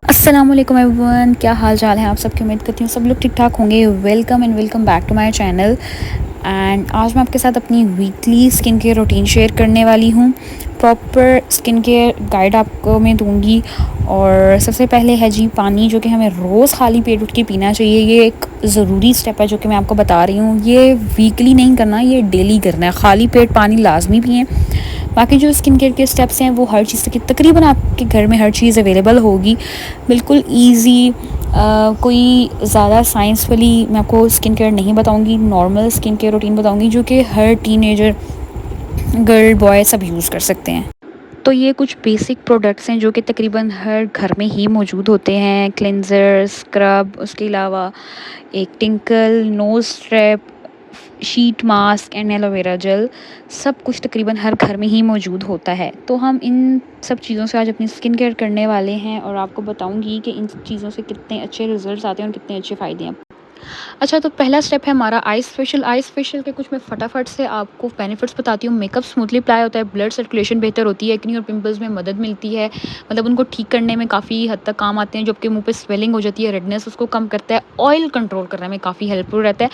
अस्सलाम वालेकुम एवरीवन, क्या हाल चाल है आप सबकी। उम्मीद करती हूँ सब लोग ठीक ठाक होंगे। Welcome back to my channel. And आज मैं आपके साथ अपनी weekly skin care routine share करने वाली हूँ। प्रॉपर स्किन केयर गाइड आपको मैं दूंगी। और सबसे पहले है जी पानी, जो कि हमें रोज़ खाली पेट उठ के पीना चाहिए। ये एक ज़रूरी स्टेप है जो कि मैं आपको बता रही हूँ। ये वीकली नहीं करना, ये डेली करना है। खाली पेट पानी लाजमी पिएँ। बाकी जो स्किन केयर के स्टेप्स हैं वो हर चीज़ की तकरीबन आपके घर में हर चीज़ अवेलेबल होगी, बिल्कुल ईजी। कोई ज़्यादा साइंस वाली मैं आपको स्किन केयर नहीं बताऊंगी, नॉर्मल स्किन केयर रूटीन बताऊंगी जो कि हर टीनेजर गर्ल बॉय सब यूज़ कर सकते हैं। तो ये कुछ बेसिक प्रोडक्ट्स हैं जो कि तकरीबन हर घर में ही मौजूद होते हैं। क्लिनज़र, स्क्रब, उसके अलावा एक tinkle, nose strap, sheet mask and aloe vera gel. सब कुछ तकरीबन हर घर में ही मौजूद होता है। तो हम इन सब चीज़ों से आज अपनी स्किन केयर करने वाले हैं और आपको बताऊंगी कि इन चीज़ों से कितने अच्छे रिजल्ट्स आते हैं और कितने अच्छे फ़ायदे हैं। अच्छा, तो पहला स्टेप है हमारा आइस फेशियल। आइस फेशियल के कुछ मैं फटाफट से आपको बेनिफिट्स बताती हूँ। मेकअप स्मूथली अप्लाई होता है, ब्लड सर्कुलेशन बेहतर होती है, एक्नी और पिंपल्स में मदद मिलती है, मतलब उनको ठीक करने में काफ़ी हद तक काम आते हैं। जो आपके मुंह पे स्वेलिंग हो जाती है, रेडनेस, उसको कम करता है। ऑयल कंट्रोल करने में काफ़ी हेल्पफुल रहता है।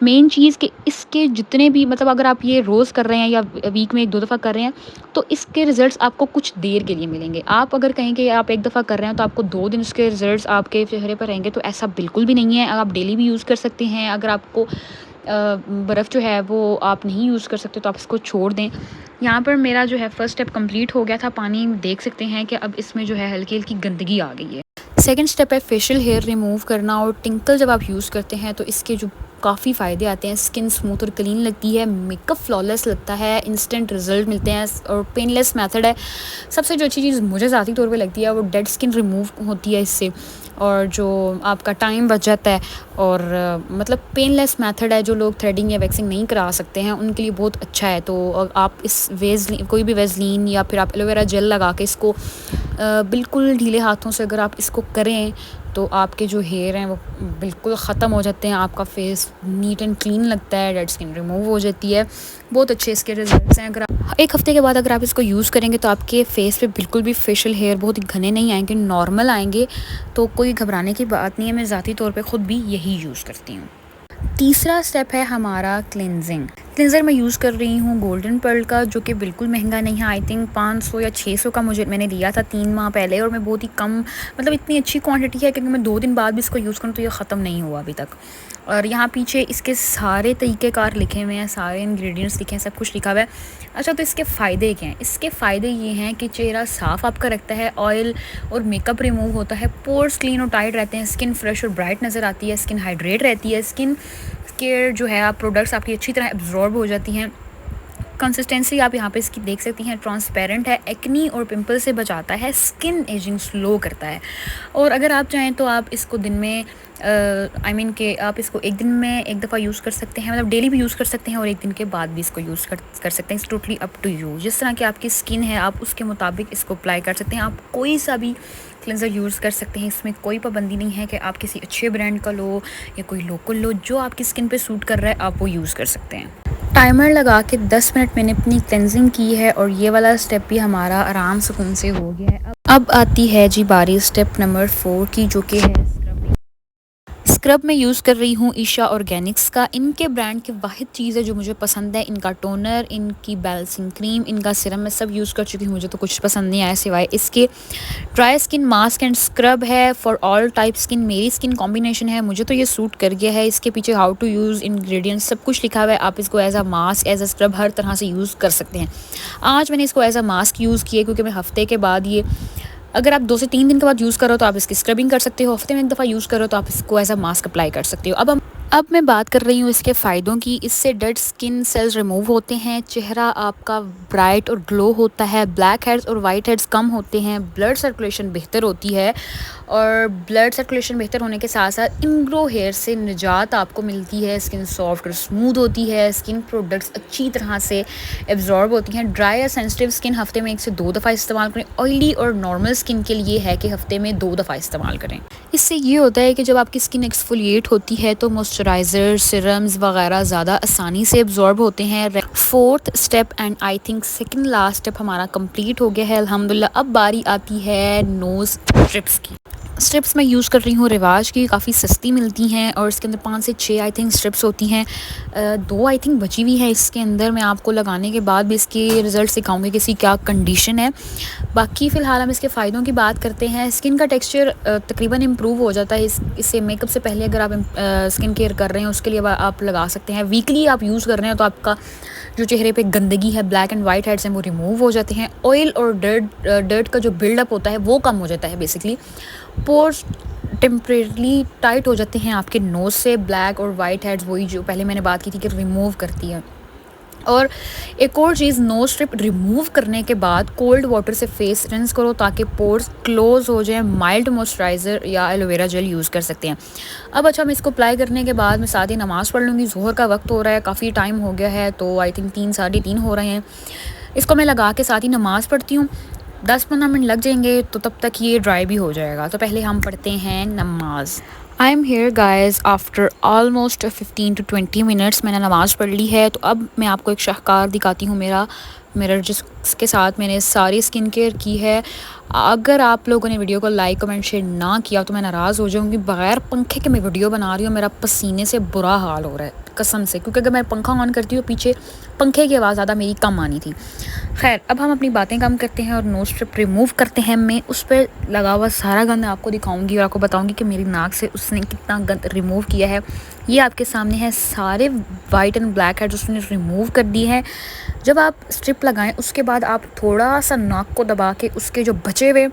मेन चीज़ कि इसके जितने भी, मतलब अगर आप ये रोज़ कर रहे हैं या वीक में 1-2 दफ़ा कर रहे हैं तो इसके रिज़ल्ट्स आपको कुछ देर के लिए मिलेंगे। आप अगर कहें कि आप 1 दफ़ा कर रहे हैं तो आपको 2 दिन उसके रिज़ल्ट्स आपके चेहरे पर रहेंगे, तो ऐसा बिल्कुल भी नहीं है। आप डेली भी यूज़ कर सकते हैं। अगर आपको बर्फ़ जो है वो आप नहीं यूज़ कर सकते तो आप इसको छोड़ दें। यहाँ पर मेरा जो है फर्स्ट स्टेप कंप्लीट हो गया था। पानी देख सकते हैं कि अब इसमें जो है हल्की-हल्की गंदगी आ गई है। सेकंड स्टेप है फेशियल हेयर रिमूव करना। और टिंकल जब आप यूज़ करते हैं तो इसके जो काफ़ी फ़ायदे आते हैं। स्किन स्मूथ और क्लीन लगती है, मेकअप फ्लॉलेस लगता है, इंस्टेंट रिजल्ट मिलते हैं और पेनलेस मेथड है। सबसे जो अच्छी चीज़ मुझे ज़ाती तौर पे लगती है वो डेड स्किन रिमूव होती है इससे, और जो आपका टाइम बच जाता है। और मतलब पेनलेस मेथड है। जो लोग थ्रेडिंग या वैक्सिंग नहीं करा सकते हैं उनके लिए बहुत अच्छा है। तो आप इस कोई भी वेज़लीन या फिर आप एलोवेरा जेल लगा के इसको बिल्कुल ढीले हाथों से अगर आप इसको करें तो आपके जो हेयर हैं वो बिल्कुल ख़त्म हो जाते हैं। आपका फेस नीट एंड क्लीन लगता है, डेड स्किन रिमूव हो जाती है। बहुत अच्छे इसके रिजल्ट्स हैं। अगर आप 1 हफ़्ते के बाद अगर आप इसको यूज़ करेंगे तो आपके फेस पे बिल्कुल भी फेशियल हेयर बहुत ही घने नहीं आएंगे, नॉर्मल आएंगे। तो कोई घबराने की बात नहीं है। मैं ज़ाती तौर पे ख़ुद भी यही यूज़ करती हूँ। तीसरा स्टेप है हमारा क्लिनजिंग। क्लिनज़र मैं यूज़ कर रही हूँ गोल्डन पर्ल का, जो कि बिल्कुल महंगा नहीं है। आई थिंक 500 या 600 का मैंने लिया था 3 माह पहले। और मैं बहुत ही कम, मतलब इतनी अच्छी क्वांटिटी है क्योंकि मैं 2 दिन बाद भी इसको यूज़ करूँ तो ये ख़त्म नहीं हुआ अभी तक। और यहाँ पीछे इसके सारे तरीक़ेकार लिखे हुए हैं, सारे इंग्रेडिएंट्स लिखे हैं, सब कुछ लिखा हुआ है। अच्छा, तो इसके फ़ायदे क्या हैं? इसके फ़ायदे ये हैं कि चेहरा साफ़ आपका रखता है, ऑयल और मेकअप रिमूव होता है, पोर्स क्लीन और टाइट रहते हैं, स्किन फ्रेश और ब्राइट नज़र आती है, स्किन हाइड्रेट रहती है, स्किन केयर जो है आप प्रोडक्ट्स आपकी अच्छी तरह एब्जॉर्ब हो जाती हैं। कंसिस्टेंसी आप यहाँ पे इसकी देख सकती हैं, ट्रांसपेरेंट है, एक्नी और पिंपल से बचाता है, स्किन एजिंग स्लो करता है। और अगर आप चाहें तो आप इसको दिन में कि आप इसको एक दिन में 1 दफ़ा यूज़ कर सकते हैं, मतलब डेली भी यूज़ कर सकते हैं और 1 दिन के बाद भी इसको यूज़ कर सकते हैं। It's totally up to you. जिस तरह की आपकी स्किन है आप उसके मुताबिक इसको अप्लाई कर सकते हैं। आप कोई सा भी क्लेंजर यूज़ कर सकते हैं। इसमें कोई पाबंदी नहीं है कि आप किसी अच्छे ब्रांड का लो या कोई लोकल लो। जो आपकी स्किन पे सूट कर रहा है आप वो यूज़ कर सकते हैं। टाइमर लगा के 10 मिनट मैंने अपनी क्लेंजिंग की है और ये वाला स्टेप भी हमारा आराम सुकून से हो गया है। अब आती है जी बारी स्टेप नंबर 4 की, जो कि है स्क्रब। मैं यूज़ कर रही हूँ ईशा ऑर्गेनिक्स का। इनके ब्रांड की वाहिद चीज़ है जो मुझे पसंद है, इनका टोनर, इनकी बैलेंसिंग क्रीम, इनका सीरम। मैं सब यूज़ कर चुकी हूँ, मुझे तो कुछ पसंद नहीं आया सिवाय इसके। Dry skin mask and scrub है फॉर ऑल टाइप स्किन। मेरी स्किन कॉम्बिनेशन है, मुझे तो ये सूट कर गया है। इसके पीछे हाउ टू यूज़, इंग्रेडिएंट्स सब कुछ लिखा हुआ है। आप इसको as a mask, as a scrub हर तरह से यूज़ कर सकते हैं। आज मैंने इसको एज अ मास्क यूज़ किया क्योंकि मैं हफ़्ते के बाद ये, अगर आप 2 से 3 दिन के बाद यूज़ करो तो आप इसकी स्क्रबिंग कर सकते हो। हफ्ते में 1 दफ़ा यूज़ करो तो आप इसको एज अ मास्क अप्लाई कर सकते हो। अब मैं बात कर रही हूँ इसके फ़ायदों की। इससे डेड स्किन सेल्स रिमूव होते हैं, चेहरा आपका ब्राइट और ग्लो होता है, ब्लैक हेड्स और वाइट हेड्स कम होते हैं, ब्लड सर्कुलेशन बेहतर होती है। और ब्लड सर्कुलेशन बेहतर होने के साथ साथ इनग्रो हेयर से निजात आपको मिलती है। स्किन सॉफ्ट और स्मूथ होती है, स्किन प्रोडक्ट्स अच्छी तरह से एब्जॉर्ब होती हैं। ड्राई या सेंसिटिव स्किन हफ्ते में 1 से 2 दफ़ा इस्तेमाल करें। ऑयली और नॉर्मल स्किन के लिए है कि हफ्ते में 2 दफ़ा इस्तेमाल करें। इससे ये होता है कि जब आपकी स्किन एक्सफोलिएट होती है तो मॉइस्चराइज़र, सिरम्स वगैरह ज़्यादा आसानी से एब्जॉर्ब होते हैं। 4th step and I think second last step हमारा कंप्लीट हो गया है अल्हम्दुलिल्लाह। अब बारी आती है नोज़ स्ट्रिप्स की। स्ट्रिप्स मैं यूज़ कर रही हूँ रिवाज की, काफ़ी सस्ती मिलती हैं और इसके अंदर 5 से 6 आई थिंक स्ट्रिप्स होती हैं। 2 आई थिंक बची हुई है इसके अंदर। मैं आपको लगाने के बाद भी इसके रिज़ल्ट दिखाऊंगी कि इसकी क्या कंडीशन है। बाकी फ़िलहाल हम इसके फ़ायदों की बात करते हैं। स्किन का टेक्सचर तकरीबन इम्प्रूव हो जाता है इससे। मेकअप से पहले अगर आप स्किन केयर कर रहे हैं उसके लिए आप लगा सकते हैं। वीकली आप यूज़ कर रहे हैं तो आपका जो चेहरे पे गंदगी है, ब्लैक एंड वाइट हेड्स हैं, वो रिमूव हो जाते हैं। ऑयल और डर्ट का जो बिल्डअप होता है वो कम हो जाता है बेसिकली। पोर्स टेम्परेली टाइट हो जाते हैं आपके नोज़ से। ब्लैक और वाइट हेड्स वही जो पहले मैंने बात की थी कि रिमूव करती है। और एक और चीज़, नोज स्ट्रिप रिमूव करने के बाद कोल्ड वाटर से फेस रिंस करो ताकि पोर्स क्लोज हो जाए। माइल्ड मॉइस्चराइज़र या एलोवेरा जेल यूज़ कर सकते हैं। अब अच्छा, मैं इसको अप्लाई करने के बाद मैं साथ ही नमाज़ पढ़ लूँगी। ज़ोहर का वक्त हो रहा है, काफ़ी टाइम हो गया है, तो आई थिंक 3 साढ़े 3 हो रहे हैं। इसको मैं लगा के साथ ही नमाज़ पढ़ती हूँ। 10-15 मिनट लग जाएंगे तो तब तक ये ड्राई भी हो जाएगा। तो पहले हम पढ़ते हैं नमाज। I am here guys after almost 15 to 20 minutes. मैंने नमाज़ पढ़ ली है। तो अब मैं आपको एक शाहकार दिखाती हूँ, मेरा मिरर जिसके साथ मैंने सारी स्किन केयर की है। अगर आप लोगों ने वीडियो को लाइक कमेंट शेयर ना किया तो मैं नाराज़ हो जाऊँगी। बगैर पंखे के मैं वीडियो बना रही हूँ, मेरा पसीने से बुरा हाल हो रहा है कसम से, क्योंकि अगर मैं पंखा ऑन करती हूँ पीछे पंखे की आवाज़ ज़्यादा मेरी कम आनी थी। खैर, अब हम अपनी बातें कम करते हैं और नोज स्ट्रिप रिमूव करते हैं। मैं उस पर लगा हुआ सारा गंद आपको दिखाऊंगी और आपको बताऊंगी कि मेरी नाक से उसने कितना गंद रिमूव किया है। ये आपके सामने है, सारे वाइट एंड ब्लैक हेड्स उसने रिमूव कर दी है। जब आप स्ट्रिप लगाएं उसके बाद आप थोड़ा सा नाक को दबा के उसके जो बचे हुए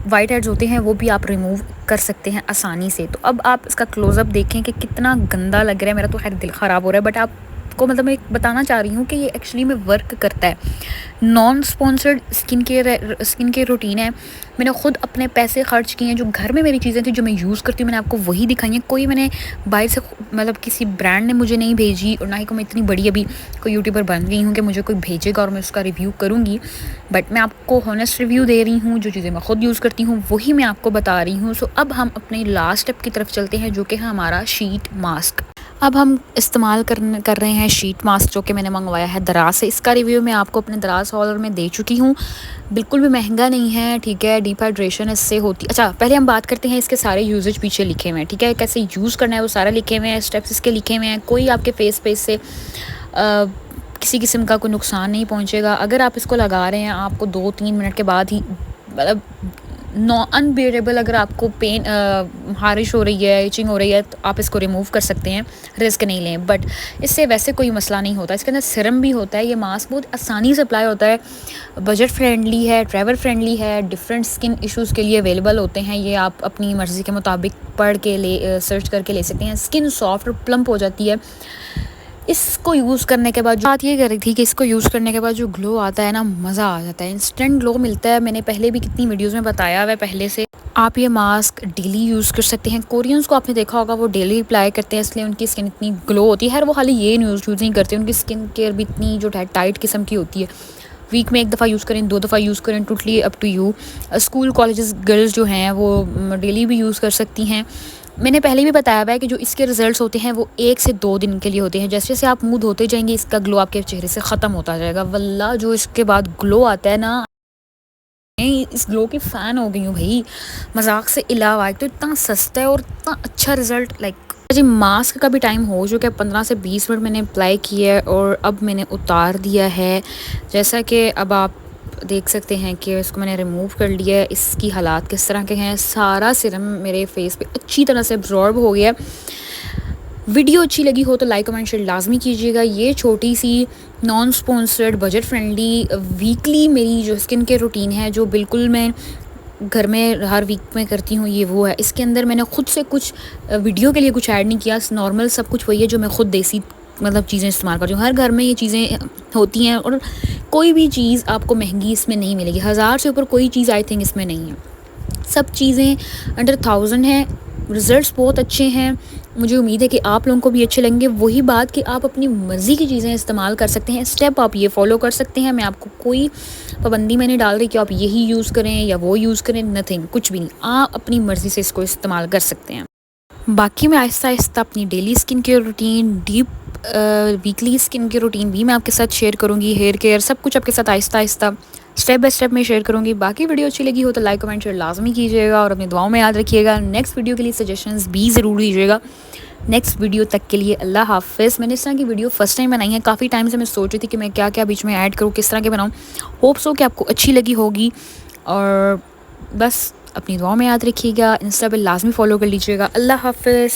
वाइट हेड्स होते हैं वो भी आप रिमूव कर सकते हैं आसानी से। तो अब आप इसका क्लोज़अप देखें कि कितना गंदा लग रहा है। मेरा तो खैर दिल ख़राब हो रहा है, बट आपको मतलब मैं बताना चाह रही हूँ कि ये एक्चुअली में वर्क करता है। Non sponsored skin care routine है। मैंने ख़ुद अपने पैसे ख़र्च किए हैं। जो घर में मेरी चीज़ें थी जो मैं यूज़ करती हूँ मैंने आपको वही दिखाई हैं। कोई मैंने बाहर से मतलब किसी ब्रांड ने मुझे नहीं भेजी, और ना ही को मैं इतनी बड़ी अभी कोई यूट्यूबर बन गई हूँ कि मुझे कोई भेजेगा और मैं उसका रिव्यू करूँगी। बट मैं आपको हॉनेस्ट रिव्यू दे रही हूँ। जो चीज़ें मैं ख़ुद यूज़ करती हूँ वही मैं आपको बता रही हूँ। सो अब हम अपने लास्ट स्टेप की तरफ चलते हैं, जो कि है हमारा शीट मास्क। अब हम इस्तेमाल कर रहे हैं शीट मास्क, जो कि मैंने मंगवाया है दराज से। इसका रिव्यू मैं आपको अपने दराज हॉलर में दे चुकी हूँ। बिल्कुल भी महंगा नहीं है, ठीक है। डिहाइड्रेशन इससे होती। अच्छा, पहले हम बात करते हैं इसके सारे यूजेज पीछे लिखे हुए हैं, ठीक है। कैसे यूज़ करना है वो सारा लिखे हुए हैं, स्टेप्स इसके लिखे हुए हैं। कोई आपके फेस पे इससे किसी किस्म का कोई नुकसान नहीं पहुँचेगा। अगर आप इसको लगा रहे हैं आपको 2-3 मिनट के बाद ही मतलब अनबेरेबल अगर आपको पेन हारिश हो रही है, इचिंग हो रही है, तो आप इसको रिमूव कर सकते हैं, रिस्क नहीं लें। बट इससे वैसे कोई मसला नहीं होता। इसके अंदर सीरम भी होता है। ये मास्क बहुत आसानी से अप्लाई होता है, बजट फ्रेंडली है, ट्रैवल फ्रेंडली है, डिफरेंट स्किन इश्यूज़ के लिए अवेलेबल होते हैं। ये आप अपनी मर्ज़ी के मुताबिक पढ़ के सर्च करके ले सकते हैं। स्किन सॉफ्ट और प्लम्प हो जाती है इसको यूज़ करने के बाद। बात ये कर रही थी कि इसको यूज़ करने के बाद जो ग्लो आता है ना, मज़ा आ जाता है, इंस्टेंट ग्लो मिलता है। मैंने पहले भी कितनी वीडियोस में बताया हुआ है पहले से। आप ये मास्क डेली यूज़ कर सकते हैं। कोरियंस को आपने देखा होगा वो डेली अप्लाई करते हैं, इसलिए उनकी स्किन इतनी ग्लो होती है। वो खाली ये यूज़ नहीं करते, उनकी स्किन केयर भी इतनी जो है टाइट किस्म की होती है। वीक में 1 दफ़ा यूज़ करें, 2 दफ़ा यूज़ करें, totally up to you. School colleges girls जो हैं वो डेली भी यूज़ कर सकती हैं। मैंने पहले भी बताया हुआ है कि जो इसके रिज़ल्ट्स होते हैं वो 1 से 2 दिन के लिए होते हैं। जैसे जैसे आप मुँह धोते जाएंगे इसका ग्लो आपके चेहरे से ख़त्म होता जाएगा। वल्लाह जो इसके बाद ग्लो आता है ना, मैं इस ग्लो की फ़ैन हो गई हूँ भाई, मजाक से अलावा। एक तो इतना सस्ता है और इतना अच्छा रिज़ल्ट। लाइक जी, मास्क का भी टाइम हो चुका है, 15 से 20 मिनट मैंने अप्लाई किया है और अब मैंने उतार दिया है। जैसा कि अब आप देख सकते हैं कि इसको मैंने रिमूव कर लिया है। इसकी हालात किस तरह के हैं, सारा सीरम मेरे फेस पे अच्छी तरह से एब्जॉर्ब हो गया। वीडियो अच्छी लगी हो तो लाइक कमेंट शेयर लाजमी कीजिएगा। ये छोटी सी non sponsored budget friendly weekly मेरी जो स्किन केयर रूटीन है, जो बिल्कुल मैं घर में हर वीक में करती हूँ, ये वो है। इसके अंदर मैंने ख़ुद से कुछ वीडियो के लिए कुछ ऐड नहीं किया, नॉर्मल सब कुछ वही है जो मैं ख़ुद देसी मतलब चीज़ें इस्तेमाल करती हूँ। हर घर में ये चीज़ें होती हैं और कोई भी चीज़ आपको महंगी इसमें नहीं मिलेगी। 1000 से ऊपर कोई चीज़ आई थिंक इसमें नहीं है। सब चीज़ें अंडर 1000 हैं। रिज़ल्ट्स बहुत अच्छे हैं। मुझे उम्मीद है कि आप लोगों को भी अच्छे लगेंगे। वही बात कि आप अपनी मर्ज़ी की चीज़ें इस्तेमाल कर सकते हैं। स्टेप आप ये फॉलो कर सकते हैं। मैं आपको कोई पाबंदी में नहीं डाल रही कि आप यही यूज़ करें या वो यूज़ करें, नथिंग, कुछ भी नहीं। आप अपनी मर्ज़ी से इसको इस्तेमाल कर सकते हैं। बाकी मैं आहिस्ता आहिस्ता अपनी daily skin care routine, deep weekly skin care routine भी मैं आपके साथ शेयर करूँगी, हेयर केयर सब कुछ आपके साथ Aahista Aahista step by step में शेयर करूँगी। बाकी वीडियो अच्छी लगी हो तो लाइक कमेंट शेयर लाजमी कीजिएगा और अपनी दुआओं में याद रखिएगा। नेक्स्ट वीडियो के लिए सजेशंस भी ज़रूर दीजिएगा। नेक्स्ट वीडियो तक के लिए अल्लाह हाफ़िज़। मैंने इस तरह की वीडियो फर्स्ट टाइम बनाई है, काफ़ी टाइम से मैं सोच रही थी कि मैं क्या क्या बीच में ऐड करूँ, किस तरह के बनाऊँ। होप्स हो कि आपको अच्छी लगी होगी और बस अपनी दुआ में याद रखिएगा। इंस्टा पे लाजमी फॉलो कर लीजिएगा। अल्लाह हाफ़िज़।